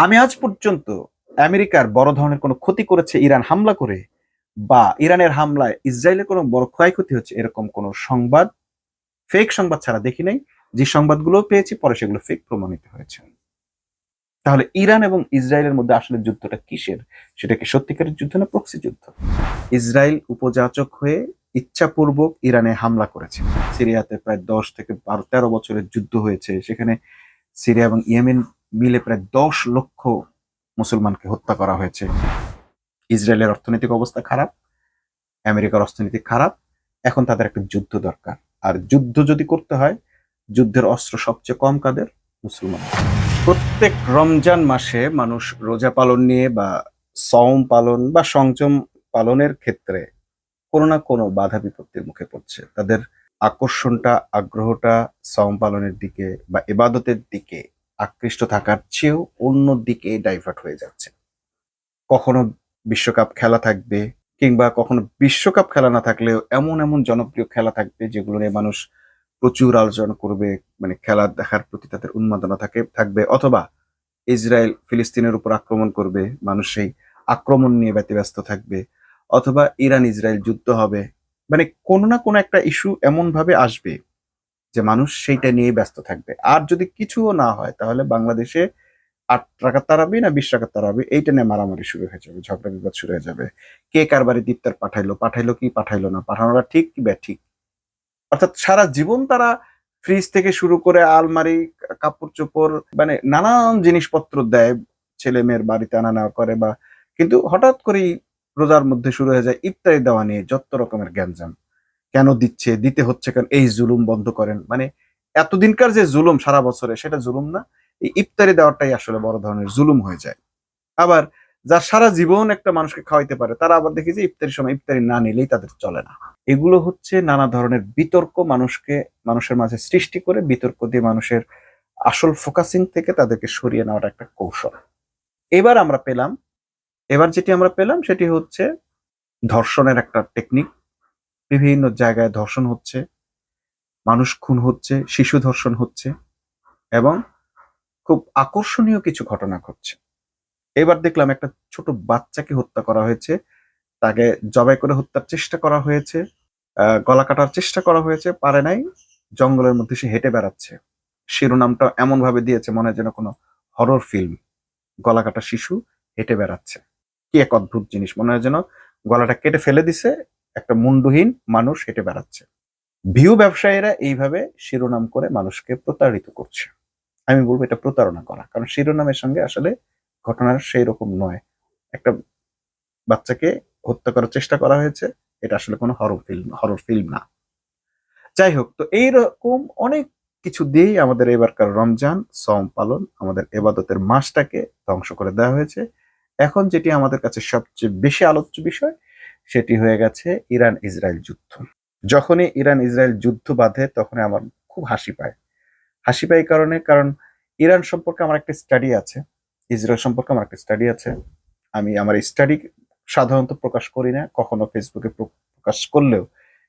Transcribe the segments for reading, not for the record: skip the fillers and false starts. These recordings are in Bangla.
আমি আজ পর্যন্ত আমেরিকার বড় ধরনের কোনো ক্ষতি করেছে ইরান হামলা করে বা ইরানের হামলায় ইসরায়েলের কোনো বড় ক্ষয়ক্ষতি হচ্ছে এরকম কোনো সংবাদ, ফেক সংবাদ ছাড়া দেখি নাই। যে সংবাদগুলো পেয়েছি পরে সেগুলো ফেক প্রমাণিত হয়েছে। তাহলে ইরান এবং ইসরায়েলের মধ্যে আসলে যুদ্ধটা কিসের? সেটা কি সত্যিকারের যুদ্ধ না প্রক্সি যুদ্ধ? ইসরায়েল উপযাচক হয়ে ইচ্ছাপূর্বক ইরানে হামলা করেছে। সিরিয়াতে প্রায় 10 থেকে 13 বছরের যুদ্ধ হয়েছে। সেখানে সিরিয়া এবং ইয়েমেন মিলে প্রায় 10 লক্ষ মুসলমানকে হত্যা করা হয়েছে। ইসরায়েলের অর্থনৈতিক অবস্থা খারাপ, আমেরিকার অর্থনীতি খারাপ। এখন তাদের একটা যুদ্ধ দরকার। আর যুদ্ধ যদি করতে হয়, যুদ্ধের অস্ত্র সবচেয়ে কম কাদের? মুসলমান। প্রত্যেক রমজান মাসে মানুষ রোজা পালন নিয়ে বা সওম পালন বা সংযম পালনের ক্ষেত্রে কোনো না কোনো বাধা বিপত্তির মুখে পড়ছে। তাদের আকর্ষণটা, আগ্রহটা সওম পালনের দিকে বা ইবাদতের দিকে আকৃষ্ট থাকার চেয়েও অন্য দিকে ডাইভার্ট হয়ে যাচ্ছে। কখনো বিশ্বকাপ খেলা থাকবে, কিংবা কখনো বিশ্বকাপ খেলা না থাকলেও এমন এমন জনপ্রিয় খেলা থাকবে যেগুলো নিয়ে মানুষ প্রচুর আলোচনা করবে, মানে খেলা দেখার প্রতি তাদের উন্মাদনা থাকবে, অথবা ইসরায়েল ফিলিস্তিনের উপর আক্রমণ করবে, মানুষ সেই আক্রমণ নিয়ে ব্যতিব্যস্ত থাকবে, অথবা ইরান ইসরায়েল যুদ্ধ হবে। মানে কোনো না কোনো একটা ইস্যু এমন ভাবে আসবে যে মানুষ সেইটা নিয়ে ব্যস্ত থাকবে। আর যদি কিছুও না হয় তাহলে বাংলাদেশে 8 রাকাত তারাবি না 20 রাকাত তারাবি এইটা নিয়ে মারামারি শুরু হয়ে যাবে, ঝগড়া বিবাদ শুরু হয়ে যাবে। কে কার বাড়ি ইফতার পাঠাইলো, পাঠাইলো কি পাঠাইলো না, পাঠানোটা ঠিক কি ব্যাঠিক। অর্থাৎ সারা জীবন তারা ফ্রিজ থেকে শুরু করে আলমারি, কাপড় চোপড়, মানে নানান জিনিসপত্র দেয়, ছেলে মেয়ের বাড়িতে আনা নেওয়া করে, বা কিন্তু হঠাৎ করেই রোজার মধ্যে শুরু হয়ে যায় ইফতারি দেওয়া নিয়ে যত রকমের গ্যাঞ্জাম। কেন দিচ্ছে, দিতে হচ্ছে কেন, এই জুলুম বন্ধ করেন। মানে এতদিনকার যে জুলুম সারা বছরে, সেটা জুলুম না, এই ইফতারি দেওয়াটাই আসলে বড় ধরনের জুলুম হয়ে যায়। আবার যার সারা জীবন একটা মানুষকে খাওয়াইতে পারে, তারা আবার দেখি যে ইফতারির সময় ইফতারি না নিলেই তাদের চলে না। এগুলো হচ্ছে নানা ধরনের বিতর্ক, মানুষের মাঝে সৃষ্টি করে বিতর্ক দিয়ে মানুষের আসল ফোকাসিং থেকে তাদেরকে সরিয়ে নেওয়ার একটা কৌশল। এবার আমরা পেলাম এবার যেটি আমরা পেলাম সেটি হচ্ছে ধর্ষণের একটা টেকনিক। বিভিন্ন জায়গায় ধর্ষণ হচ্ছে, মানুষ খুন হচ্ছে, শিশু ধর্ষণ হচ্ছে, এবং খুব আকর্ষণীয় কিছু ঘটনা ঘটছে। এবার দেখলাম একটা ছোট বাচ্চাকে হত্যা করা হয়েছে, তাকে জবাই করে হত্যার চেষ্টা করা হয়েছে, গলা কাটার চেষ্টা করা হয়েছে, পারে নাই, জঙ্গলের মধ্যে সে হেঁটে বেড়াচ্ছে। শিরোনামটা এমন ভাবে দিয়েছে মনে হয় যেন কোনো হরর ফিল্ম। গলা কাটা শিশু হেঁটে বেড়াচ্ছে, কি এক অদ্ভুত জিনিস, মনে হয় যেন গলাটা কেটে ফেলে দিছে, একটা মুন্ডহীন মানুষ হেঁটে বেড়াচ্ছে। ভিউ ব্যবসায়ীরা এইভাবে শিরোনাম করে মানুষকে প্রতারিত করছে। আমি বলবো এটা প্রতারণা করা, কারণ শিরোনামের সঙ্গে আসলে ঘটনার সেই রকম নয়। একটা বাচ্চাকে হত্যা করার চেষ্টা করা হয়েছে, এটা আসলে কোনো হরর ফিল্ম না। যাই হোক, তো এইরকম অনেক কিছু দিয়েই আমাদের এবারকার রমজান সওম পালন, আমাদের এবাদতের মাসটাকে ধ্বংস করে দেওয়া হয়েছে। এখন যেটি আমাদের কাছে সবচেয়ে বেশি আলোচ্য বিষয়, সেটি হয়ে গেছে ইরান ইসরায়েল যুদ্ধ। যখনই ইরান ইসরায়েল যুদ্ধ বাঁধে তখনই আমার খুব হাসি পায়। হাসি পায় এই কারণ ইরান সম্পর্কে আমার একটা স্টাডি আছে, ইসরায়েল সম্পর্কে আমার একটা স্টাডি আছে। আমি আমার স্টাডি সাধারণত প্রকাশ করি না, কখনো ফেসবুকে প্রকাশ করলেও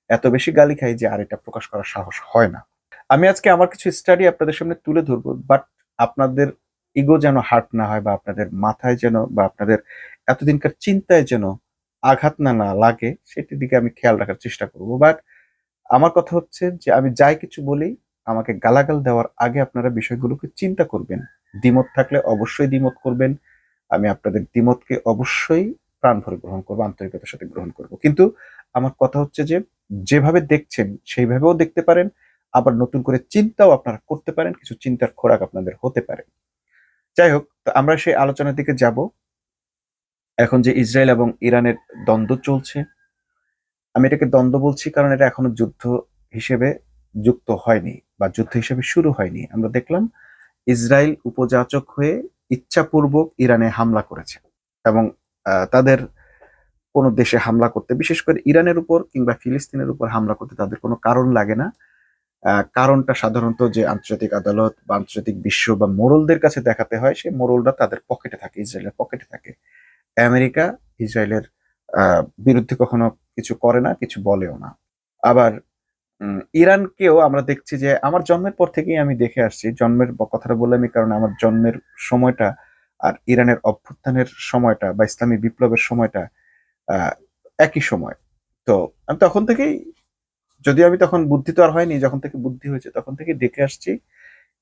এত বেশি গালি খাই যে আর এটা প্রকাশ করার সাহস হয় না। আমি আজকে আমার কিছু স্টাডি আপনাদের সামনে তুলে ধরবো, বাট আপনাদের ইগো যেন হার্ট না হয়, বা আপনাদের মাথায় যেন, বা আপনাদের এতদিনকার চিন্তায় যেন আঘাত না লাগে, সেটির দিকে আমি খেয়াল রাখার চেষ্টা করবো। বাট আমার কথা হচ্ছে যে আমি যাই কিছু বলি, আমাকে গালাগাল দেওয়ার আগে আপনারা বিষয়গুলোকে চিন্তা করবেন। দ্বিমত থাকলে অবশ্যই দ্বিমত করবেন। আমি আপনাদের দ্বিমতকে অবশ্যই প্রাণ ভরে গ্রহণ করবো, আন্তরিকতার সাথে গ্রহণ করব। কিন্তু আমার কথা হচ্ছে যে যেভাবে দেখছেন সেইভাবেও দেখতে পারেন, আবার নতুন করে চিন্তাও আপনারা করতে পারেন, কিছু চিন্তার খোরাক আপনাদের হতে পারে। যাই হোক, তো আমরা সেই আলোচনার দিকে যাব। এখন যে ইসরায়েল এবং ইরানের দ্বন্দ্ব চলছে, আমি এটাকে দ্বন্দ্ব বলছি কারণ এটা এখনো যুদ্ধ হিসেবে যুক্ত হয়নি বা যুদ্ধ হিসেবে শুরু হয়নি। আমরা দেখলাম ইসরায়েল উপযাচক হয়ে ইচ্ছাপূর্বক ইরানে হামলা করেছে, এবং তাদের কোনো দেশে হামলা করতে, বিশেষ করে ইরানের উপর কিংবা ফিলিস্তিনের উপর হামলা করতে তাদের কোনো কারণ লাগে না। কারণটা সাধারণত যে আন্তর্জাতিক আদালত বা আন্তর্জাতিক বিশ্ব বা মোড়লদের কাছে দেখাতে হয়, সেই মোড়লটা তাদের পকেটে থাকে, ইসরায়েলের পকেটে থাকে। আমেরিকা ইসরায়েলের বিরুদ্ধে কখনো কিছু করে না, কিছু বলেও না। আবার ইরানকেও আমরা দেখছি যে আমার জন্মের পর থেকেই আমি দেখে আসছি, জন্মের কথাটা বললামই কারণ আমার জন্মের সময়টা আর ইরানের অভ্যুত্থানের সময়টা বা ইসলামী বিপ্লবের সময়টা আহ, একই সময়। তো আমি তখন থেকেই, যদিও আমি তখন বুদ্ধি তো আর হয়নি, যখন থেকে বুদ্ধি হয়েছে তখন থেকে দেখে আসছি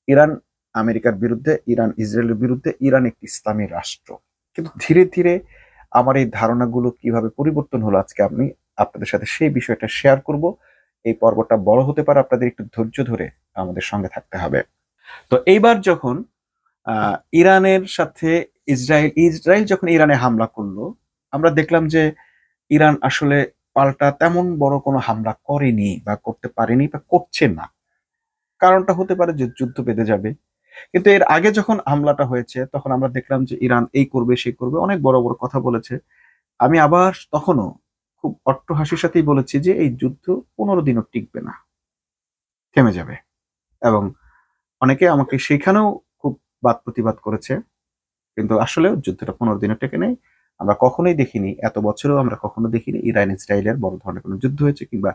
ইরান আমেরিকার বিরুদ্ধে, ইরান ইসরায়েলের বিরুদ্ধে, ইরান একটি ইসলামী রাষ্ট্র। কিন্তু ধীরে ধীরে আমার এই ধারণাগুলো কিভাবে পরিবর্তন হলো, আজকে আমি আপনাদের সাথে সেই বিষয়টা শেয়ার করব। এই পর্বটা বড় হতে পারে, আপনাদের একটু ধৈর্য ধরে আমাদের সঙ্গে থাকতে হবে। তো এইবার যখন ইরানের সাথে ইসরায়েল যখন ইরানে হামলা করলো, আমরা দেখলাম যে ইরান আসলে পাল্টা তেমন বড় কোনো হামলা করেনি বা করতে পারেনি বা করছে না। কারণটা হতে পারে যে যুদ্ধ বেঁধে যাবে। কিন্তু এর আগে যখন হামলাটা হয়েছে তখন আমরা দেখলাম যে ইরান এই করবে সেই করবে, অনেক বড় বড় কথা বলেছে। আমি আবার তখনও খুব অট্টহাসির সাথেই বলেছি যে এই যুদ্ধ 15 দিনও টিকবে না, থেমে যাবে। এবং অনেকে আমাকে সেখানেও খুব বাদ প্রতিবাদ করেছে, কিন্তু আসলে যুদ্ধটা 15 দিনও টেকে নেই। আমরা কখনোই দেখিনি, এত বছরেও আমরা কখনো দেখিনি ইরান ইসরায়েলের বড় ধরনের কোনো যুদ্ধ হয়েছে, কিংবা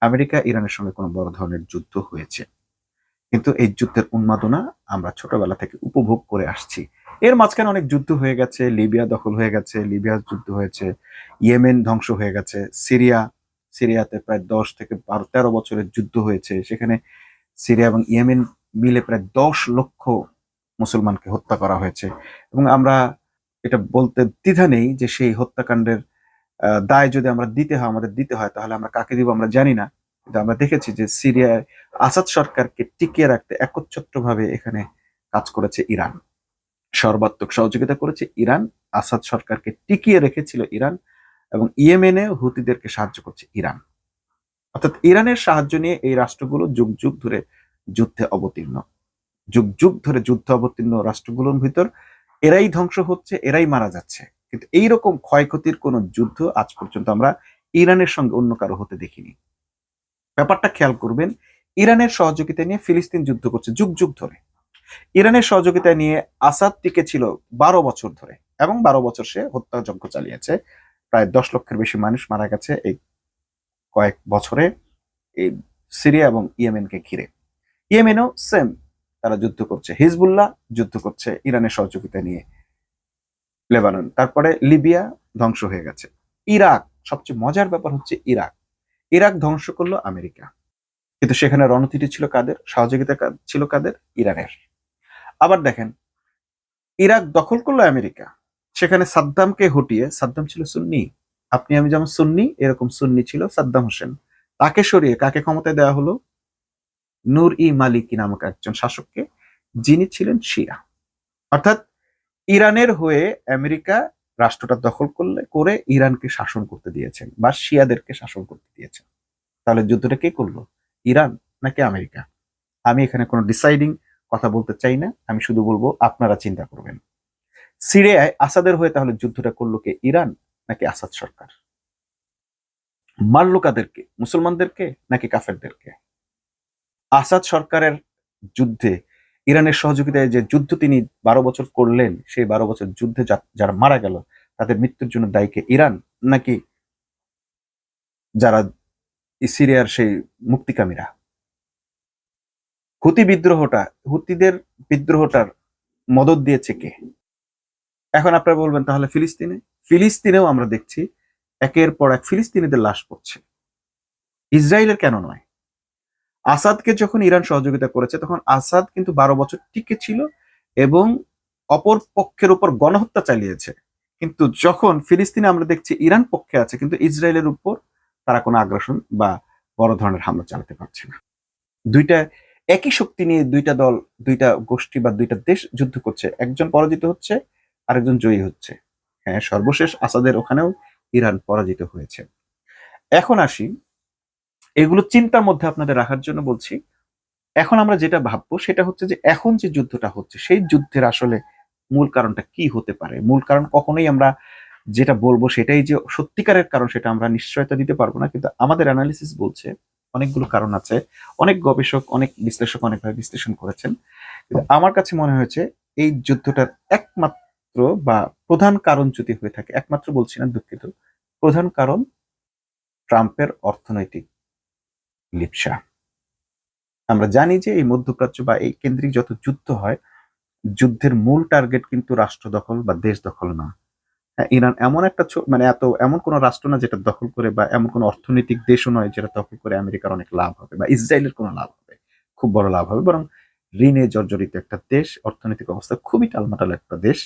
আমেরিকা ইরানের সঙ্গে কোনো বড় ধরনের যুদ্ধ হয়েছে। কিন্তু এই যুদ্ধের উন্মাদনা আমরা ছোটবেলা থেকে উপভোগ করে আসছি। এর মাঝখানে অনেক যুদ্ধ হয়ে গেছে, লিবিয়া দখল হয়ে গেছে, লিবিয়ার যুদ্ধ হয়েছে, ইয়েমেন ধ্বংস হয়ে গেছে, সিরিয়াতে প্রায় 10 থেকে 13 বছরের যুদ্ধ হয়েছে। সেখানে সিরিয়া এবং ইয়েমেন মিলে প্রায় 10 লক্ষ মুসলমানকে হত্যা করা হয়েছে। এবং আমরা এটা বলতে দ্বিধা নেই যে সেই হত্যাকাণ্ডের দায় যদি আমাদের দিতে হয়, তাহলে আমরা কাকে দিব আমরা জানি না। কিন্তু আমরা দেখেছি যে সিরিয়ায় আসাদ সরকারকে টিকিয়ে রাখতে একচ্ছত্রভাবে এখানে কাজ করেছে ইরান, সর্বাত্মক সহযোগিতা করেছে ইরান, আসাদ সরকারকে টিকিয়ে রেখেছিল ইরান, এবং ইয়েমেনে হুতিদেরকে সাহায্য করছে ইরান। অর্থাৎ ইরানের সাহায্য নিয়ে এই রাষ্ট্রগুলো যুগ যুগ ধরে যুদ্ধে অবতীর্ণ, যুগ যুগ ধরে যুদ্ধ অবতীর্ণ রাষ্ট্রগুলোর ভিতর এরাই ধ্বংস হচ্ছে, এরাই মারা যাচ্ছে। কিন্তু এইরকম ক্ষয়ক্ষতির কোন যুদ্ধ আজ পর্যন্ত আমরা ইরানের সঙ্গে অন্য কারো হতে দেখিনি। ব্যাপারটা খেয়াল করবেন, ইরানের সহযোগিতা নিয়ে ফিলিস্তিন যুদ্ধ করছে যুগ যুগ ধরে। ইরানের সহযোগিতা নিয়ে আসাদ টিকে ছিল 12 বছর ধরে, এবং 12 বছর সে হত্যাযজ্ঞ চালিয়েছে। প্রায় 10 লক্ষের বেশি মানুষ মারা গেছে এই কয়েক বছরে এই সিরিয়া এবং ইয়েমেনকে ঘিরে। ইয়েমেনও সেম, তারা যুদ্ধ করছে, হিজবুল্লাহ যুদ্ধ করছে ইরানের সহযোগিতা নিয়ে, লেবানন, তারপরে লিবিয়া ধ্বংস হয়ে গেছে। ইরাক, সবচেয়ে মজার ব্যাপার হচ্ছে ইরাক, ইরাক ধ্বংস করলো আমেরিকা, কিন্তু সেখানে রণতীতি ছিল কাদের, সহযোগিতা ছিল কাদের, ইরানের। আবার দেখেন, ইরাক দখল করলো আমেরিকা, সেখানে সাদ্দামকে হটিয়ে, সাদ্দাম ছিল সুন্নি, আপনি আমি যেমন সুন্নি এরকম সুন্নি ছিল সাদ্দাম হোসেন, তাকে সরিয়ে কাকে ক্ষমতায় দেওয়া হলো, নূর ই মালিকি নামক একজন শাসককে, যিনি ছিলেন শিয়া। অর্থাৎ ইরানের হয়ে আমেরিকা রাষ্ট্রটা দখল করে ইরানকে শাসন করতে দিয়েছেন বা শিয়াদেরকে শাসন করতে দিয়েছেন। তাহলে যুদ্ধটা কে করলো, ইরান নাকি আমেরিকা? আমি এখানে কোনো ডিসাইডিং কথা বলতে চাই না, আমি শুধু বলবো আপনারা চিন্তা করবেন। সিরিয়ায় আসাদের হয়ে তাহলে যুদ্ধটা করলো কে, ইরান নাকি আসাদ সরকার? মারলো কাদেরকে, মুসলমানদেরকে নাকি কাফেরদেরকে? আসাদ সরকারের যুদ্ধে ইরানের সহযোগিতায় যে যুদ্ধ তিনি 12 বছর করলেন, সেই 12 বছর যুদ্ধে যারা মারা গেল তাদের মৃত্যুর জন্য দায়ী কে, ইরান নাকি যারা সিরিয়ার সেই মুক্তিকামীরা? হুতিদের বিদ্রোহটার মদদ দিয়েছে কে? এখন আপনারা বলবেন তাহলে ফিলিস্তিনেও আমরা দেখছি একের পর এক ফিলিস্তিনিদের লাশ পড়ছে। ইসরায়েলের কেন নয়? আসাদকে যখন ইরান সহযোগিতা করেছে তখন আসাদ কিন্তু 12 বছর টিকে ছিল এবং অপর পক্ষের উপর গণহত্যা চালিয়েছে। কিন্তু যখন ফিলিস্তিনে আমরা দেখছি ইরান পক্ষে আছে, কিন্তু ইসরায়েলের উপর তারা কোনো আগ্রাসন বা বড় ধরনের হামলা চালাতে পারছে না। দুইটা একই শক্তি নিয়ে দুইটা দল, দুইটা গোষ্ঠী বা দুইটা দেশ যুদ্ধ করছে, একজন পরাজিত হচ্ছে, আরেকজন জয়ী হচ্ছে। হ্যাঁ, সর্বশেষ আসাদের ওখানেও ইরান পরাজিত হয়েছে। এখন আসি, এগুলো চিন্তার মধ্যে আপনাদের রাখার জন্য বলছি। এখন আমরা যেটা ভাববো সেটা হচ্ছে যে এখন যে যুদ্ধটা হচ্ছে সেই যুদ্ধের আসলে মূল কারণটা কি হতে পারে। মূল কারণ কখনোই আমরা যেটা বলবো সেটাই যে সত্যিকারের কারণ সেটা আমরা নিশ্চয়তা দিতে পারবো না, কিন্তু আমাদের অ্যানালিসিস বলছে অনেকগুলো কারণ আছে। অনেক গবেষক, অনেক বিশ্লেষক অনেকভাবে বিশ্লেষণ করেছেন, কিন্তু আমার কাছে মনে হয়েছে এই যুদ্ধটার একমাত্র বা প্রধান কারণ যদি হয়ে থাকে, একমাত্র বলছি না, দুঃখিত, প্রধান কারণ ট্রাম্পের অর্থনৈতিক লিপ্সা। আমরা জানি যে এই মধ্যপ্রাচ্য বা এই কেন্দ্রিক যত যুদ্ধ হয়, যুদ্ধের মূল টার্গেট কিন্তু রাষ্ট্র দখল বা দেশ দখল না। হ্যাঁ, ইরান এমন একটা মানে এমন কোনো রাষ্ট্র না যেটা দখল করে, বা এমন কোনো অর্থনৈতিক দেশও নয় যেটা দখল করে আমেরিকার অনেক লাভ হবে বা ইসরায়েলের কোনো লাভ হবে, খুব বড় লাভ হবে, বরং ঋণে জর্জরিত একটা দেশ, অর্থনৈতিক অবস্থা খুবই টালমাটাল একটা দেশ।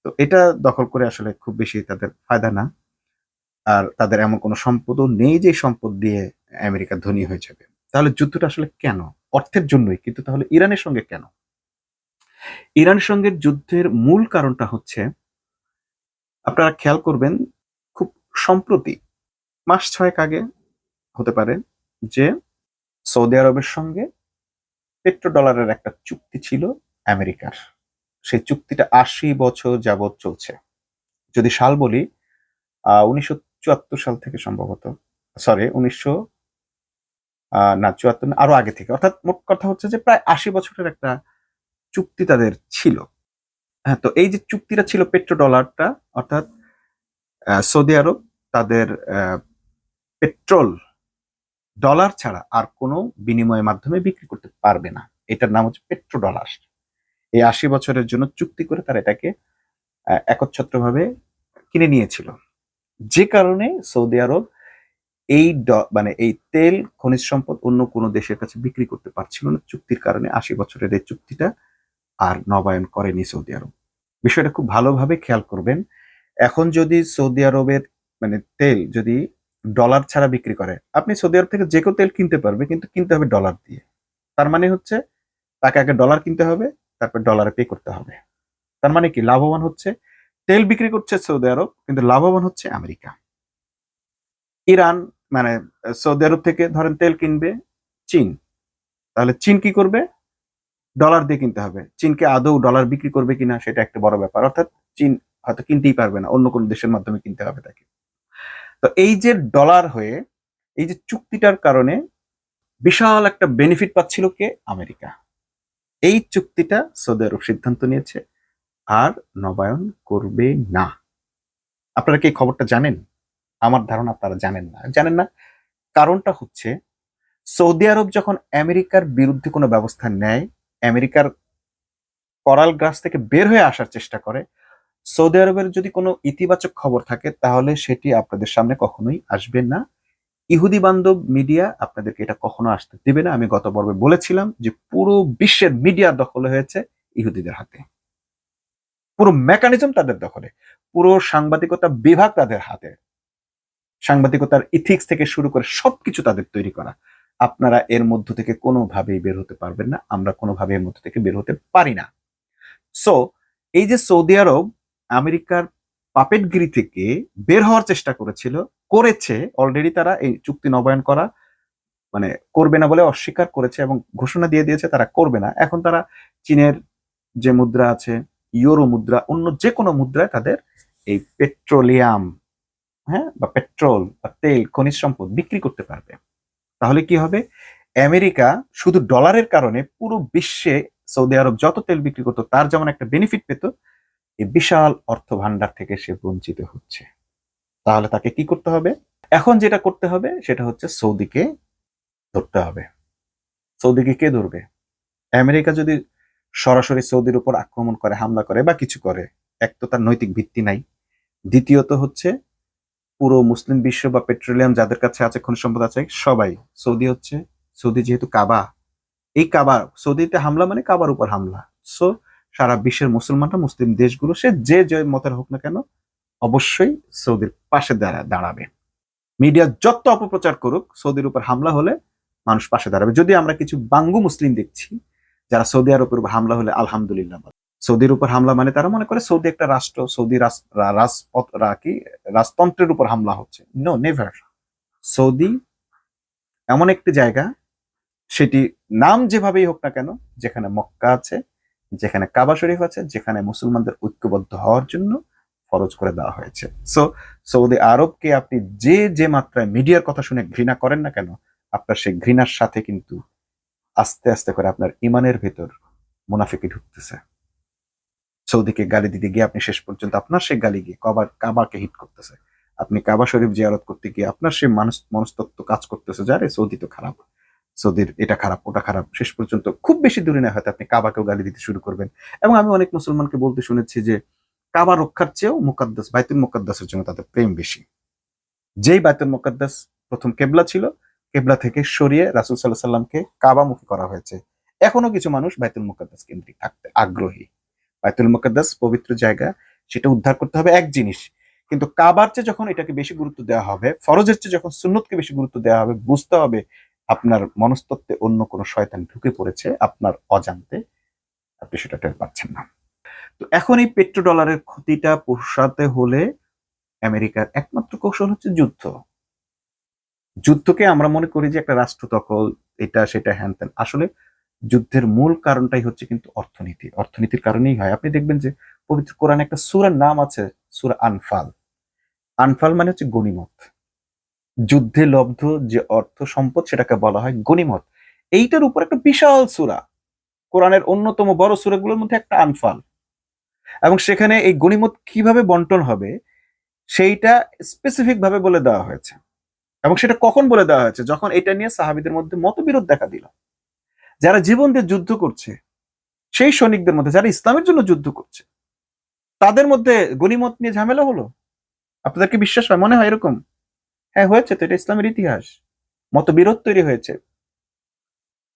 তো এটা দখল করে আসলে খুব বেশি তাদের ফায়দা না। আর তাদের এমন কোনো সম্পদও নেই যে সম্পদ দিয়ে আমেরিকা ধনী হয়ে যাবে। তাহলে যুদ্ধটা আসলে কেন? অর্থের জন্যই, কিন্তু তাহলে ইরানের সঙ্গে কেন? ইরানের সঙ্গে যুদ্ধের মূল কারণটা হচ্ছে, আপনারা খেয়াল করবেন, খুব সম্প্রতি মাস 6 আগে হতে পারে, যে সৌদি আরবের সঙ্গে পেট্রোডলারের একটা চুক্তি ছিল আমেরিকার। সেই চুক্তিটা 80 বছর যাবৎ চলছে। যদি সাল বলি, 1974 সাল থেকে সম্ভবত, সরি 1900 না 74 না, আরো আগে থেকে, অর্থাৎ মোট কথা হচ্ছে যে প্রায় 80 বছরের একটা চুক্তি তাদের ছিল। হ্যাঁ, তো এই যে চুক্তিটা ছিল পেট্রোডলারটা, অর্থাৎ সৌদি আরব তাদের পেট্রোল ডলার ছাড়া আর কোনো বিনিময়ের মাধ্যমে বিক্রি করতে পারবে না। এটার নাম হচ্ছে পেট্রোডলার। এই 80 বছরের জন্য চুক্তি করে তারা এটাকে একচ্ছত্রভাবে কিনে নিয়েছিল। যে কারণে সৌদি আরব এই মানে এই তেল খনিজ সম্পদ অন্য কোনো দেশের কাছে বিক্রি করতে পারছিল না চুক্তির কারণে। 80 বছরের এই চুক্তিটা আর নবায়ন করেনি সৌদি আরব। বিষয়টা খুব ভালোভাবে খেয়াল করবেন। এখন যদি সৌদি আরবের মানে তেল যদি ডলার ছাড়া বিক্রি করে, আপনি সৌদি আরব থেকে যে কেউ তেল কিনতে পারবে, কিন্তু কিনতে হবে ডলার দিয়ে। তার মানে হচ্ছে তাকে আগে ডলার কিনতে হবে, তারপর ডলারে পে করতে হবে। তার মানে কি, লাভবান হচ্ছে তেল বিক্রি করছে সৌদি আরব, কিন্তু লাভবান হচ্ছে আমেরিকা। ইরান মানে সৌদি আরব থেকে ধরেন তেল কিনবে চীন, তাহলে চীন কি করবে? ডলার দিয়ে কিনতে হবে। চীনকে আদৌ ডলার বিক্রি করবে কিনা সেটা একটা বড় ব্যাপার, অর্থাৎ চীন হয়তো কিনতেই পারবে না, অন্য কোনো দেশের মাধ্যমে কিনতে হবে তাকে। তো এই যে ডলার হয়ে এই যে চুক্তিটার কারণে বিশাল একটা বেনিফিট পাচ্ছিল কে? আমেরিকা। এই চুক্তিটা সৌদি আরব সিদ্ধান্ত নিয়েছে আর নবায়ন করবে না। আপনারা কি এই খবরটা জানেন? আমার ধারণা আপনারা জানেন না। কারণটা হচ্ছে, সৌদি আরব যখন আমেরিকার বিরুদ্ধে কোনো ব্যবস্থা নেয়, আমেরিকার করাল গ্রাস থেকে বের হয়ে আসার চেষ্টা করে, সৌদি আরবের যদি কোনো ইতিবাচক খবর থাকে তাহলে সেটি আপনাদের সামনে কখনোই আসবে না। ইহুদি বান্ধব মিডিয়া আপনাদেরকে এটা কখনো আসতে দেবে না। আমি গত পর্বে বলেছিলাম যে পুরো বিশ্বের মিডিয়া দখল হয়েছে ইহুদিদের হাতে, পুরো মেকানিজম তাদের দখলে, পুরো সাংবাদিকতা বিভাগ তাদের হাতে, সাংবাদিকতার ইথিক্স থেকে শুরু করে সবকিছু তাদের তৈরি করা। আপনারা এর মধ্য থেকে কোনোভাবেই বের হতে পারবেন না, আমরা কোনোভাবে এর মধ্য থেকে বের হতে পারি না। সো এই যে সৌদি আরব আমেরিকার পাপেটগিরি থেকে বের হওয়ার চেষ্টা করেছে অলরেডি, তারা এই চুক্তি নবায়ন করা মানে করবে না বলে অস্বীকার করেছে এবং ঘোষণা দিয়ে দিয়েছে তারা করবে না। এখন তারা চীনের যে মুদ্রা আছে, ইউরো মুদ্রা, অন্য যে কোনো মুদ্রায় তাদের এই পেট্রোলিয়াম, হ্যাঁ, বা পেট্রোল বা তেল খনিজ সম্পদ বিক্রি করতে পারবে। তাহলে কি হবে? আমেরিকা শুধু ডলারের কারণে পুরো বিশ্বে সৌদি আরব যত তেল বিক্রি করতো তার যেমন একটা বেনিফিট পেত, এই বিশাল অর্থ ভান্ডার থেকে সে বঞ্চিত হচ্ছে। তাহলে তাকে কি করতে হবে? এখন যেটা করতে হবে সেটা হচ্ছে সৌদিকে ধরতে হবে। সৌদিকে কে ধরবে? আমেরিকা যদি সরাসরি সৌদির উপর আক্রমণ করে, হামলা করে বা কিছু করে, এক তো তার নৈতিক ভিত্তি নাই, দ্বিতীয়ত হচ্ছে পুরো মুসলিম বিশ্ব বা পেট্রোলিয়াম যাদের কাছে আছে, খনিজ সম্পদ আছে, সবাই সৌদি যেহেতু কাবা, এই কাবা, সৌদিতে হামলা মানে কাবার উপর হামলা। সো সারা বিশ্বের মুসলমানরা, মুসলিম দেশগুলো, সে যে মতের হোক না কেন, অবশ্যই সৌদির পাশে দাঁড়াবে। মিডিয়া যত অপপ্রচার করুক, সৌদির উপর হামলা হলে মানুষ পাশে দাঁড়াবে। যদি আমরা কিছু বাঙ্গু মুসলিম দেখছি যারা সৌদি আরবের উপর হামলা হলে আলহামদুলিল্লাহ, সৌদির উপর হামলা মানে তারা মনে করে সৌদি একটা রাষ্ট্র, সৌদি রাজতন্ত্রের উপর হামলা হচ্ছে। No, never. সৌদি এমন একটি জায়গা, সেটি নাম যেভাবেই হোক না কেন, যেখানে মক্কা আছে, যেখানে কাবা শরীফ আছে, যেখানে মুসলমানদের ঐক্যবদ্ধ হওয়ার জন্য ফরজ করে দেওয়া হয়েছে। সো সৌদি আরবকে আপনি যে মাত্রায় মিডিয়ার কথা শুনে ঘৃণা করেন না কেন, আপনার সেই ঘৃণার সাথে কিন্তু আস্তে আস্তে করে আপনার ইমানের ভেতর মুনাফিকি ঢুকতেছে। সৌদিকে গালি দিতে গিয়ে আপনি শেষ পর্যন্ত আপনার সেই গালি গিয়ে কাবাকে হিট করতেছে। আপনি কাবা শরীফ জিয়ারত করতে গিয়ে আপনার সেই মনস্তত্ত্ব কাজ করতেছে, যারে সৌদি তো খারাপ। সৌদির এটা খারাপ ওটা খারাপ, শেষ পর্যন্ত খুব বেশি দূরে না হয়তো আপনি কাবাকেও গালি দিতে শুরু করবেন। এবং আমি অনেক মুসলমানকে বলতে শুনেছি যে কাবা রক্ষার চেয়েও মুকাদ্দাস বাইতুল মুকাদ্দাসের জন্য তাদের প্রেম বেশি। যেই বাইতুল মুকাদ্দাস প্রথম কেবলা ছিল, কেবলা থেকে সরিয়ে রাসূল সাল্লাল্লাহু আলাইহি সাল্লামকে কাবামুখী করা হয়েছে। এখনো কিছু মানুষ বাইতুল মুকাদ্দাস কেন্দ্রিক থাকতে আগ্রহী। বাইতুল মুকাদ্দাস পবিত্র জায়গা, সেটা উদ্ধার করতে হবে এক জিনিস। কিন্তু কাবার চেয়ে যখন এটাকে বেশি গুরুত্ব দেওয়া হবে, ফরজের চেয়ে যখন সুন্নতকে বেশি গুরুত্ব দেওয়া হবে, বুঝতে হবে আপনার মনস্তত্ত্বে অন্য কোনো শয়তান ঢুকে পড়েছে আপনার অজান্তে, আপনি সেটা টের পাচ্ছেন না। তো এখন এই পেট্রো ডলারের ক্ষতিটা পোষাতে হলে আমেরিকার একমাত্র কৌশল হচ্ছে যুদ্ধ। যুদ্ধকে আমরা মনে করি যে একটা রাষ্ট্র দখল, এটা সেটা হ্যান ত্যান। আসলে যুদ্ধের মূল কারণটাই হচ্ছে কিন্তু অর্থনীতি। অর্থনীতির কারণেই হয়। আপনি দেখবেন যে পবিত্র কোরআনে একটা সূরার নাম আছে, সূরা আনফাল। আনফাল মানে হচ্ছে গনিমত। যুদ্ধে লব্ধ যে অর্থ সম্পদ সেটাকে বলা হয় গনিমত। এইটার উপর একটা বিশাল সূরা, কোরআনের অন্যতম বড় সূরাগুলোর মধ্যে একটা আনফাল। এবং সেখানে এই গনিমত কিভাবে বন্টন হবে সেইটা স্পেসিফিক ভাবে বলে দেওয়া হয়েছে। এবং সেটা কখন বলে দেওয়া হয়েছে? যখন এটা নিয়ে সাহাবীদের মধ্যে মতবিরোধ দেখা দিল। যারা জীবন দিয়ে যুদ্ধ করছে, সেই সৈনিকদের মধ্যে যারা ইসলামের জন্য যুদ্ধ করছে, তাদের মধ্যে গনিমত নিয়ে ঝামেলা হলো। আপনাদের কি বিশ্বাস হয়? মনে হয় এরকম? হ্যাঁ, হয়েছে তো, এটা ইসলামের ইতিহাস। মতবিরোধ তৈরি হয়েছে।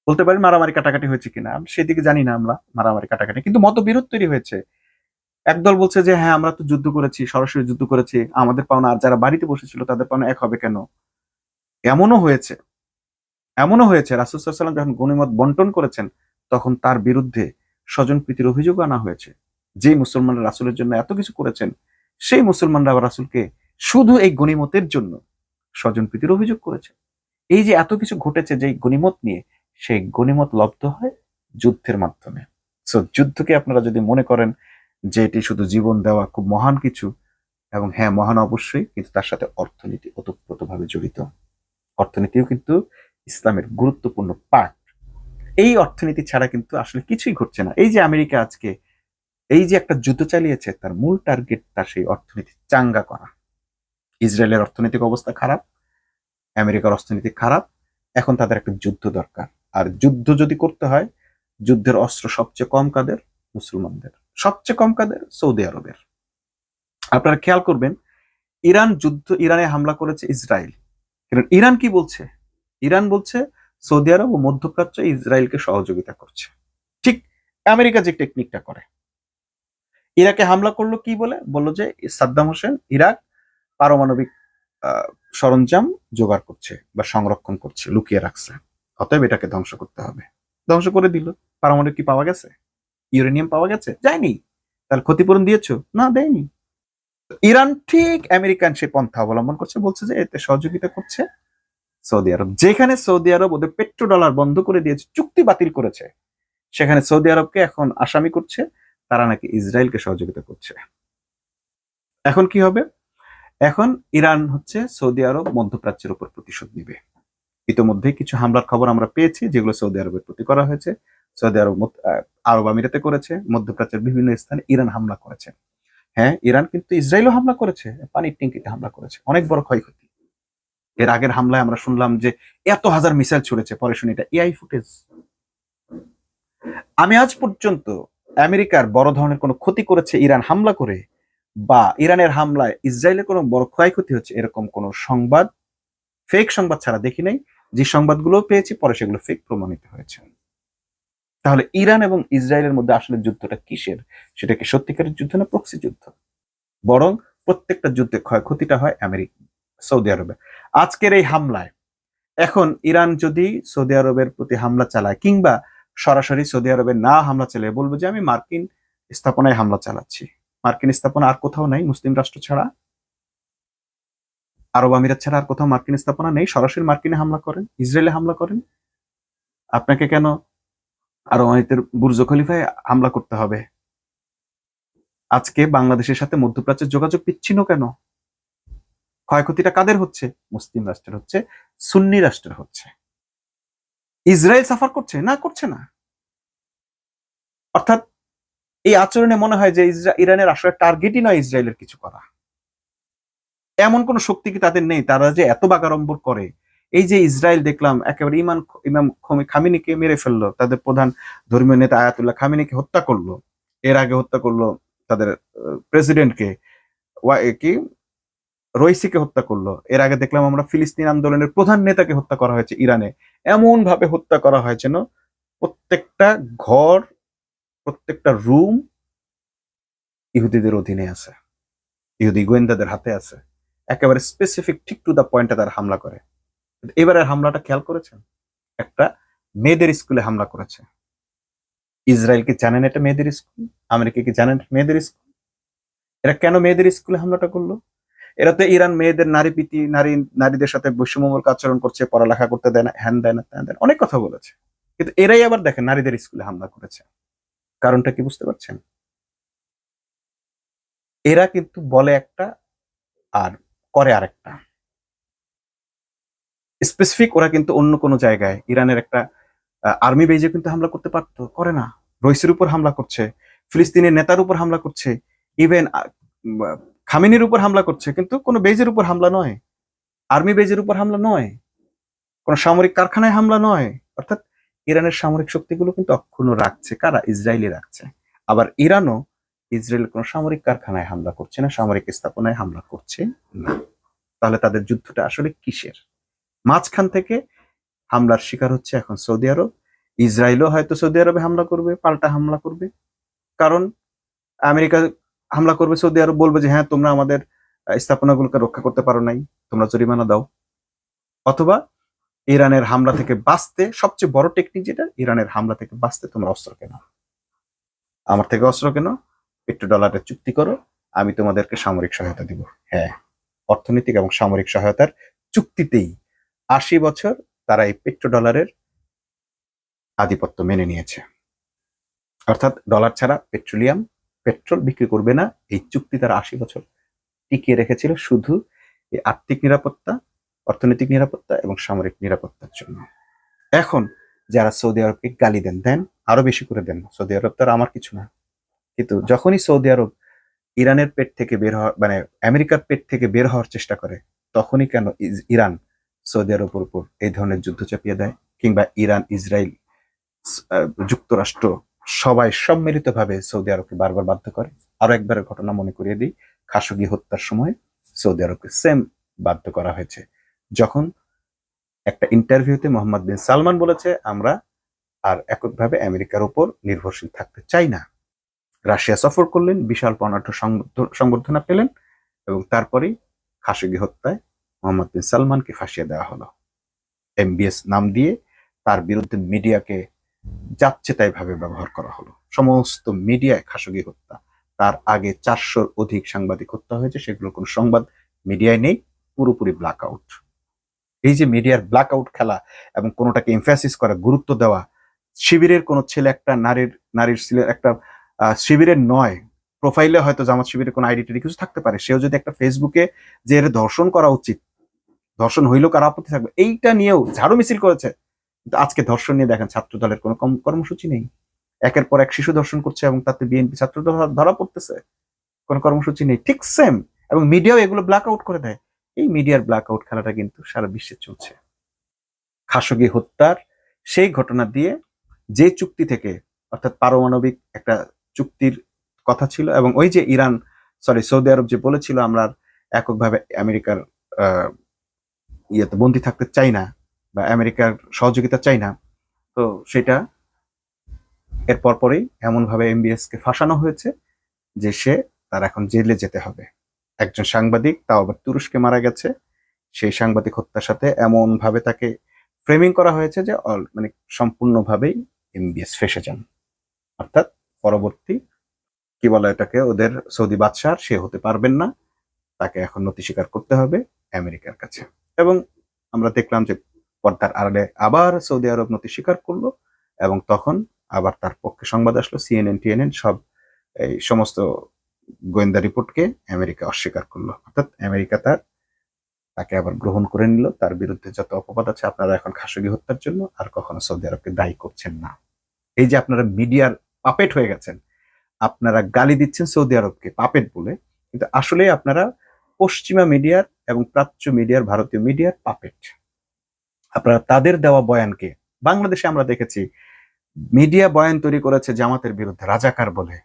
বলতে পারেন মারামারি কাটাকাটি হয়েছে কিনা, সেদিকে জানি না আমরা, মারামারি কাটাকাটি, কিন্তু মতবিরোধ তৈরি হয়েছে। একদল বলছে যে হ্যাঁ আমরা তো যুদ্ধ করেছি, সরাসরি যুদ্ধ করেছি, আমাদের পাওনা আর যারা বাড়িতে বসেছিল তাদের পাওনা এক হবে কেন? এমনও হয়েছে, এমনও হয়েছে রাসূল সাল্লাল্লাহু আলাইহি ওয়াসাল্লাম যখন গনিমত বন্টন করেছেন, তখন তার বিরুদ্ধে স্বজনপ্রীতির অভিযোগ আনা হয়েছে। যে মুসলমানরা রাসূলের জন্য এত কিছু করেছেন, সেই মুসলমানরা আবার রাসূলকে শুধু এই গনিমতের জন্য স্বজনপ্রীতির অভিযোগ করেছে। এই যে এত কিছু ঘটেছে যে গনিমত নিয়ে, সেই গনিমত লব্ধ হয় যুদ্ধের মাধ্যমে। সো যুদ্ধকে আপনারা যদি মনে করেন যে এটি শুধু জীবন দেওয়া খুব মহান কিছু, এবং হ্যাঁ মহান অবশ্যই, কিন্তু তার সাথে অর্থনীতি ওতপ্রোতভাবে জড়িত। অর্থনীতিও কিন্তু ইসলামের গুরুত্বপূর্ণ পার্ট। এই অর্থনীতি ছাড়া কিন্তু আসলে কিছুই ঘটছে না। এই যে আমেরিকা আজকে এই যে একটা যুদ্ধ চালিয়েছে, তার মূল টার্গেট তার সেই অর্থনীতি চাঙ্গা করা। ইসরায়েলের অর্থনৈতিক অবস্থা খারাপ, আমেরিকার অর্থনীতি খারাপ, এখন তাদের একটা যুদ্ধ দরকার। আর যুদ্ধ যদি করতে হয়, যুদ্ধের অস্ত্র সবচেয়ে কম কাদের? মুসলমানদের। সবচেয়ে কম কাদের? সৌদি আরবের। আপনারা খেয়াল করবেন, ইরানে হামলা করেছে ইসরায়েল। কারণ ইরান কি বলছে? ইরান বলছে সৌদি আরব ও মধ্যপ্রাচ্য ইসরায়েলকে সহযোগিতা করছে। ঠিক আমেরিকা যে টেকনিকটা করে। ইরাকে হামলা করলো কি বলে? বললো যে সাদ্দাম হোসেন ইরাক পারমাণবিক আহ, সরঞ্জাম জোগাড় করছে বা সংরক্ষণ করছে, লুকিয়ে রাখছে, অতএব এটাকে ধ্বংস করতে হবে। ধ্বংস করে দিল। পারমাণবিক কি পাওয়া গেছে? ইউরেনিয়াম পাওয়া গেছে? যায়নি। তার ক্ষতিপূরণ দিয়েছো? না, দেয়নি। ইরান ঠিক আমেরিকান সে পন্থা অবলম্বন করছে, বলছে যে এতে সহযোগিতা করছে সৌদি আরব। যেখানে সৌদি আরব ওদের পেট্রো ডলার বন্ধ করে দিয়েছে, চুক্তি বাতিল করেছে, সেখানে সৌদি আরবকে এখন আসামি করছে তারা নাকি ইসরায়েলকে সহযোগিতা করছে। এখন কি হবে? এখন ইরান হচ্ছে সৌদি আরব মধ্যপ্রাচ্যের উপর প্রতিশোধ নিবে। ইতোমধ্যে কিছু হামলার খবর আমরা পেয়েছি যেগুলো সৌদি আরবের প্রতি করা হয়েছে। সৌদি আরব আরব আমিরাতে করেছে, মধ্যপ্রাচ্যের বিভিন্ন স্থানে ইরান হামলা করেছে। হ্যাঁ, ইরান কিন্তু ইসরায়েলও হামলা করেছে, পানির ট্যাঙ্কিতে হামলা করেছে, অনেক বড় ক্ষয়ক্ষতি। এর আগের হামলায় আমরা শুনলাম যে এত হাজার মিসাইল ছুড়েছে, পরে শুনি এটা এআই ফুটেজ। আমি আজ পর্যন্ত আমেরিকার বড় ধরনের কোনো ক্ষতি করেছে ইরান হামলা করে, বা ইরানের হামলায় ইসরায়েলের কোনো বড় ক্ষয়ক্ষতি হচ্ছে, এরকম কোনো সংবাদ, ফেক সংবাদ ছাড়া দেখি নাই। যে সংবাদগুলো পেয়েছি পরে সেগুলো ফেক প্রমাণিত হয়েছে। তাহলে ইরান এবং ইসরায়েলের মধ্যে আসলে যুদ্ধটা কিসের? সেটা কি সত্যিকারের যুদ্ধ না প্রক্সি যুদ্ধ? বরং প্রত্যেকটা যুদ্ধে ক্ষয়ক্ষতিটা হয় আমেরিকা, সৌদি আরবে। আজকের এই হামলায় এখন ইরান যদি সৌদি আরবের প্রতি হামলা চালায়, কিংবা সরাসরি সৌদি আরবে না হামলা চালিয়ে বলবো যে আমি মার্কিন স্থাপনায় হামলা চালাচ্ছি। মার্কিন স্থাপনা আর কোথাও নাই মুসলিম রাষ্ট্র ছাড়া, আরব আমিরাত ছাড়া আর কোথাও মার্কিন স্থাপনা নেই। সরাসরি মার্কিনে হামলা করেন, ইসরায়েলে হামলা করেন, আপনাকে কেন আরব আমিরাতের বুর্জ খলিফায় হামলা করতে হবে? আজকে বাংলাদেশের সাথে মধ্যপ্রাচ্যের যোগাযোগ বিচ্ছিন্ন কেন? ক্ষয়ক্ষতিটা কাদের হচ্ছে? মুসলিম রাষ্ট্রের হচ্ছে, সুন্নি রাষ্ট্রের হচ্ছে। ইসরায়েল সাফার করছে না? করছে না। অর্থাৎ এই আচরণে মনে হয় যে ইরানের আসলে টার্গেটই নয় ইসরায়েলের কিছু করা। এমন কোন শক্তি কি তাদের নেই? তারা যে এত বাগাড়ম্বর করে, এই যে ইসরায়েল দেখলাম একেবারে ইমাম খামেনিকে মেরে ফেললো, তাদের প্রধান ধর্মীয় নেতা আয়াতুল্লাহ খামেনিকে হত্যা করলো, এর আগে হত্যা করলো তাদের প্রেসিডেন্টকে, কি রইসিকে হত্যা করলো, এর আগে দেখলাম আমরা ফিলিস্তিন আন্দোলনের প্রধান নেতাকে হত্যা করা হয়েছে ইরানে। এমন ভাবে হত্যা করা হয় যেন প্রত্যেকটা ঘর, প্রত্যেকটা রুম ইহুদিদের অধীনে আছে, ইহুদি গোয়েন্দাদের হাতে আছে। একেবারে স্পেসিফিক, ঠিক টু দা পয়েন্টে তারা হামলা করে। এবারের হামলাটা খেয়াল করেছেন? একটা মেয়েদের স্কুলে হামলা করেছে। ইসরায়েল কি জানেন এটা মেয়েদের স্কুল? আমেরিকা কি জানেন মেয়েদের স্কুল? এরা কেন মেয়েদের স্কুলে হামলাটা করলো? এরা তো ইরান মেয়েদের নারীদের সাথে বৈষম্যমূলক আচরণ করছে, পড়ালেখা করতে দেয় না, হ্যান দেয় না, ত্যান দেয় না, অনেক কথা বলেছে। কিন্তু এরাই আবার দেখেন নারীদের স্কুলে হামলা করেছে। কারণটা কি বুঝতে পারছেন? এরা কিন্তু বলে একটা আর করে আরেকটা। স্পেসিফিক ওরা কিন্তু অন্য কোনো জায়গায় ইরানের একটা আর্মি বেজে কিন্তু হামলা করতে পারতো, করে না। রইসের উপর হামলা করছে, ফিলিস্তিনের নেতার উপর হামলা করছে, ইভেন খামেনির উপর হামলা করছে, কিন্তু কোনো বেজের উপর হামলা নয়, আর্মি বেজের উপর হামলা নয়, কোনো সামরিক কারখানায় হামলা নয়। অর্থাৎ ইরানের সামরিক শক্তিগুলো কিন্তু অক্ষুণ্ণ রাখছে কারা? ইসরায়েলি রাখছে। আবার ইরানও ইসরায়েলের কোনো সামরিক কারখানায় হামলা করছে না, সামরিক স্থাপনায় হামলা করছে না। তাহলে তাদের যুদ্ধটা আসলে কিসের? মাঝখান থেকে হামলার শিকার হচ্ছে এখন সৌদি আরব। ইসরায়েলও হয়তো সৌদি আরবে হামলা করবে, পাল্টা হামলা করবে। কারণ আমেরিকা হামলা করবে, সৌদি আরব বলবে যে হ্যাঁ তোমরা আমাদের স্থাপনাগুলোকে রক্ষা করতে পারো নাই, তোমরা জরিমানা দাও। অথবা ইরানের হামলা থেকে বাঁচতে সবচেয়ে বড় টেকনিক যেটা, ইরানের হামলা থেকে বাঁচতে তোমরা অস্ত্র কেনো, আমার থেকে অস্ত্র কেনো, $1 চুক্তি করো, আমি তোমাদেরকে সামরিক সহায়তা দিব। হ্যাঁ, অর্থনৈতিক এবং সামরিক সহায়তার চুক্তিতেই 80 বছর তারা এই $1 আধিপত্য মেনে নিয়েছে। অর্থাৎ ডলার ছাড়া পেট্রোল বিক্রি করবে না, এই চুক্তি তারা 80 বছর টিকিয়ে রেখেছিল শুধু এই আর্থিক নিরাপত্তা, অর্থনৈতিক নিরাপত্তা এবং সামরিক নিরাপত্তার জন্য। এখন যারা সৌদি আরবকে গালি দেন, আরো বেশি করে দেন, সৌদি আরব তার আমার কিছু না। কিন্তু যখনই সৌদি আরব ইরানের পেট থেকে বের হওয়া, মানে আমেরিকার পেট থেকে বের হওয়ার চেষ্টা করে, তখনই কেন ইরান সৌদি আরবের উপর এই ধরনের যুদ্ধ চাপিয়ে দেয়? কিংবা ইরান, ইসরায়েল, যুক্তরাষ্ট্র সবাই সম্মিলিতভাবে সৌদি আরবকে বারবার বাধ্য করে। আরো একবারের ঘটনা মনে করিয়ে দিই, খাশোগি হত্যার সময় সৌদি আরবকে সেম বাধ্য করা হয়েছে। যখন একটা ইন্টারভিউতে মোহাম্মদ বিন সালমান বলেছে আমরা আর এককভাবে আমেরিকার উপর নির্ভরশীল থাকতে চাই না, রাশিয়া সফর করলেন, বিশাল পণাঢ্য সংবর্ধনা পেলেন, এবং তারপরেই খাশোগি হত্যায় মোহাম্মদ বিন সালমানকে ফাঁসিয়ে দেওয়া হলো। এমবিএস নাম দিয়ে তার বিরুদ্ধে মিডিয়াকে যাচ্ছে তাই ভাবে ব্যবহার করা হলো। সমস্ত মিডিয়ায় খাশোগি হত্যা। তার আগে 400-র অধিক সাংবাদিক হত্যা হয়েছে, সেগুলো কোনো সংবাদ মিডিয়ায় নেই, পুরোপুরি ব্ল্যাক আউট। এই যে মিডিয়ার ব্ল্যাক আউট খেলা এবং কোনোটাকে এমফ্যাসিস করা, গুরুত্ব দেওয়া, শিবিরের কোনো ছেলে একটা নারীর একটা শিবিরের নয়, প্রোফাইলে হয়তো জামাত শিবিরের কোনো আইডেন্টিটি কিছু থাকতে পারে, সেও যদি একটা ফেসবুকে যে এর ধর্ষণ করা উচিত, ধর্ষণ হইলেও কার আপত্তি থাকবে, এইটা নিয়েও ঝাড়ু মিছিল করেছে। কিন্তু আজকে ধর্ষণ নিয়ে দেখেন ছাত্র দলের কোনো কর্মসূচি নেই। একের পর এক শিশু ধর্ষণ করছে এবং তাতে বিএনপি ছাত্র দল ধরা পড়তেছে, কোনো কর্মসূচি নেই। ঠিক সেম, এবং মিডিয়াও এগুলো ব্ল্যাক আউট করে দেয়। এই মিডিয়ার ব্ল্যাক আউট খেলাটা কিন্তু সারা বিশ্বে চলছে। খাশোগি হত্যার সেই ঘটনা দিয়ে যে চুক্তি থেকে, অর্থাৎ পারমাণবিক একটা চুক্তির কথা ছিল, এবং ওই যে সৌদি আরব যে বলেছিল আমরা এককভাবে আমেরিকার ইয়েতে বন্দী থাকতে চাই না বা আমেরিকার সহযোগিতা চাই না, তো সেটা এর পরপরই এমনভাবে এমবিএস কে ফাঁসানো হয়েছে যে তার এখন জেলে যেতে হবে। একজন সাংবাদিক, তাও আবার তুরস্কে মারা গেছে, সেই সাংবাদিক হত্যার সাথে এমন ভাবে তাকে ফ্রেমিং করা হয়েছে যে মানে সম্পূর্ণভাবেই এমবিএস ফেসে যান। অর্থাৎ পরবর্তী কি বলে এটাকে, ওদের সৌদি বাদশাহ সে হতে পারবেন না, তাকে এখন নথি স্বীকার করতে হবে আমেরিকার কাছে। এবং আমরা দেখলাম যে পর্দার আড়ালে আবার সৌদি আরব নথি স্বীকার করলো, এবং তখন আবার তার পক্ষে সংবাদ আসলো, CNN, TNN সব এই সমস্ত গোয়েন্দা রিপোর্টকে আমেরিকা অস্বীকার করলো। অর্থাৎ আমেরিকা তাকে আবার গ্রহণ করে নিল, তার বিরুদ্ধে যত অপবাদ আছে আপনারা এখন খাশোগি হত্যার জন্য আর কখনো সৌদি আরবকে দায়ী করছেন না। এই যে আপনারা মিডিয়ার পাপেট হয়ে গেছেন, আপনারা গালি দিচ্ছেন সৌদি আরবকে পাপেট বলে, কিন্তু আসলে আপনারা পশ্চিমা মিডিয়ার এবং প্রাচ্য মিডিয়ার, ভারতীয় মিডিয়ার পাপেট। আপনারা তাদের দেওয়া বয়ানকে, বাংলাদেশে আমরা দেখেছি মিডিয়া বয়ান তৈরি করেছে জামাতের বিরুদ্ধে রাজাকার বলে,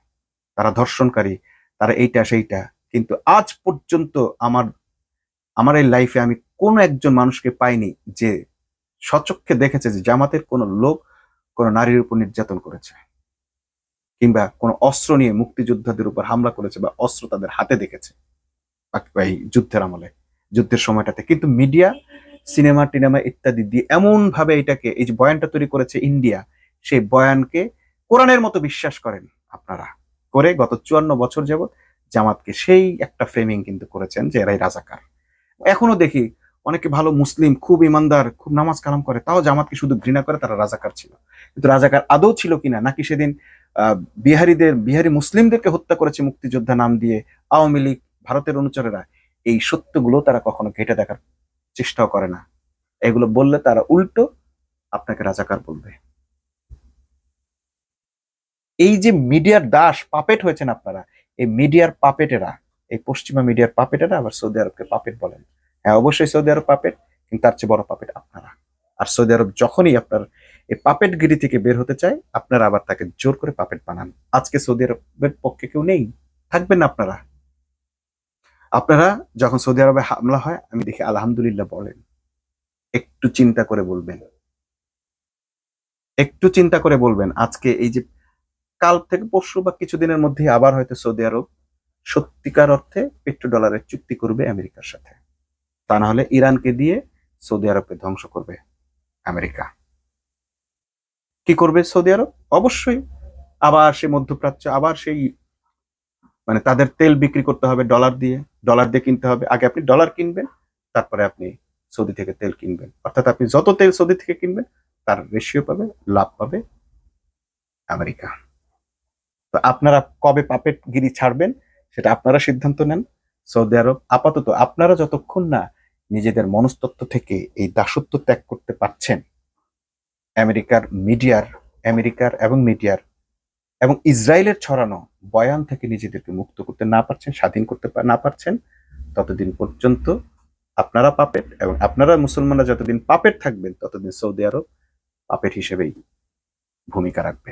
তারা ধর্ষণকারী, তারা এইটা সেইটা, কিন্তু আজ পর্যন্ত আমার আমার এই লাইফে আমি কোনো একজন মানুষকে পাইনি যে স্বচক্ষে দেখেছে যে জামাতের কোনো লোক কোনো নারীর উপর নির্যাতন করেছে, কিংবা কোনো অস্ত্র নিয়ে মুক্তিযোদ্ধাদের উপর হামলা করেছে, বা অস্ত্র তাদের হাতে দেখেছে এই যুদ্ধের আমলে, যুদ্ধের সময়টাতে। কিন্তু মিডিয়া, সিনেমা টিনেমা ইত্যাদি দিয়ে এমন ভাবে এটাকে, এই যে বয়ানটা তৈরি করেছে ইন্ডিয়া, সেই বয়ানকে কোরআনের মতো বিশ্বাস করেন আপনারা, করে গত 54 বছর যাবৎ জামাতকে সেই একটা ফ্রেমিং কিন্তু করেছেন যে এরাই রাজাকার। এখনো দেখি অনেকে ভালো মুসলিম, খুব ইমানদার, খুব নামাজ কালাম করে, তাও জামাতকে শুধু ঘৃণা করে, তারা রাজাকার ছিল। কিন্তু রাজাকার আদৌ ছিল কিনা, নাকি সেদিন বিহারি মুসলিমদেরকে হত্যা করেছে মুক্তিযোদ্ধা নাম দিয়ে আওয়ামী লীগ, ভারতের অনুচরেরা, এই সত্যগুলো তারা কখনো ঘেটে দেখার চেষ্টাও করে না। এগুলো বললে তারা উল্টো আপনাকে রাজাকার বলবে। এই যে মিডিয়ার দাস, পাপেট হয়েছেন আপনারা, এই মিডিয়ার পাপেটেরা, এই পশ্চিমা মিডিয়ার পাপেটেরা আবার সৌদি আরবকে পাপেট বলেন। হ্যাঁ, অবশ্যই সৌদি আরব পাপেট, কিন্তু তার চেয়ে বড় পাপেট আপনারা। আর সৌদি আরব যখনই আপনার এই পাপেটগিরি থেকে বের হতে চায়, আপনারা আবার তাকে জোর করে পাপেট বানান। আজকে সৌদি আরবের পক্ষে কেউ নেই, থাকবেন না আপনারা। আপনারা যখন সৌদি আরবে হামলা হয়, আমি দেখি আলহামদুলিল্লাহ বলেন, একটু চিন্তা করে বলবেন, একটু চিন্তা করে বলবেন। আজকে এই যে কাল থেকে পরশু বা কিছুদিনের মধ্যে আবার হয়তো সৌদি আরব সত্যিকার অর্থে পেট্রোডলারের চুক্তি করবে আমেরিকার সাথে, তা না হলে ইরানকে দিয়ে সৌদি আরবকে ধ্বংস করবে আমেরিকা। কি করবে সৌদি আরব? অবশ্যই আবার সেই মধ্যপ্রাচ্য, আবার সেই মানে তাদের তেল বিক্রি করতে হবে ডলার দিয়ে, ডলার দিয়ে কিনতে হবে। আগে আপনি ডলার কিনবেন, তারপরে আপনি সৌদি থেকে তেল কিনবেন, অর্থাৎ আপনি যত তেল সৌদি থেকে কিনবেন তার রেশিও পাবে, লাভ পাবে আমেরিকা। তো আপনারা কবে পাপেট গিরি ছাড়বেন সেটা আপনারা সিদ্ধান্ত নেন। সৌদি আরব আপাতত আপনারা যতক্ষণ না নিজেদের মনস্তত্ত্ব থেকে এই দাসত্ব ত্যাগ করতে পারছেন, আমেরিকার এবং মিডিয়ার এবং ইসরায়েলের ছড়ানো বয়ান থেকে নিজেদেরকে মুক্ত করতে না পারছেন, স্বাধীন করতে না পারছেন, ততদিন পর্যন্ত আপনারা পাপেট, এবং আপনারা মুসলমানরা যতদিন পাপেট থাকবেন ততদিন সৌদি আরব পাপেট হিসেবেই ভূমিকা রাখবে।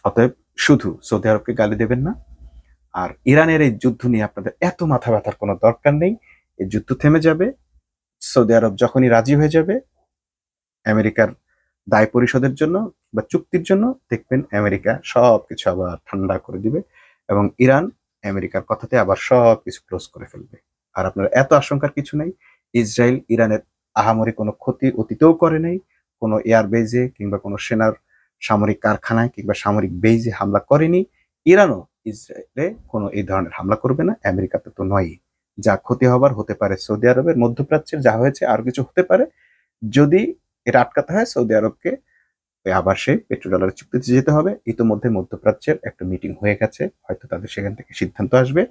অতএব শুধু সৌদি আরবকে গালি দেবেন না। আর ইরানের এই যুদ্ধ নিয়ে আপনাদের এত মাথা ব্যথার কোনো দরকার নেই। এই যুদ্ধ থেমে যাবে, সৌদি আরব যখনই রাজি হয়ে যাবে আমেরিকার দায় পরিশোধের জন্য বা চুক্তির জন্য, দেখবেন আমেরিকা সবকিছু আবার ঠান্ডা করে দিবে এবং ইরান আমেরিকার কথাতে আবার সবকিছু ক্লোজ করে ফেলবে। আর আপনার এত আশঙ্কার কিছু নেই। ইসরায়েল ইরানের আহামরি কোনো ক্ষতি অতীতেও করে নাই, কোনো এয়ারবেজে কিংবা কোনো সেনার সামরিক কারখানায় কিংবা সামরিক বেইজে হামলা করেনি। ইরানও ইসরায়েলে কোনো এই ধরনের হামলা করবে না, আমেরিকাতে তো নয়ই। যা ক্ষতি হবার হতে পারে সৌদি আরবের, মধ্যপ্রাচ্যের যা হয়েছে আর কিছু হতে পারে। যদি এটা আটকাতে হয় সৌদি আরবকে আবার সেই পেট্রোডলারের চুক্তিতে যেতে হবে। ইতিমধ্যে মধ্যপ্রাচ্যের একটা মিটিং হয়ে গেছে, হয়তো তাদের সেখান থেকে সিদ্ধান্ত আসবে।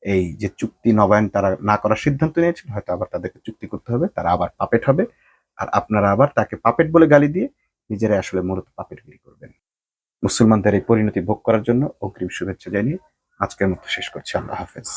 এই যে চুক্তি নবায়ন তারা না করার সিদ্ধান্ত নিয়েছিল, হয়তো আবার তাদেরকে চুক্তি করতে হবে, তারা আবার পাপেট হবে। আর আপনারা আবার তাকে পাপেট বলে গালি দিয়ে নিজেরাই আসলে মূলত পাপেটগিরি করবেন। মুসলমানদের এই পরিণতি ভোগ করার জন্য অগ্রিম শুভেচ্ছা জানিয়ে আজকের মতো শেষ করছি। আল্লাহ হাফেজ।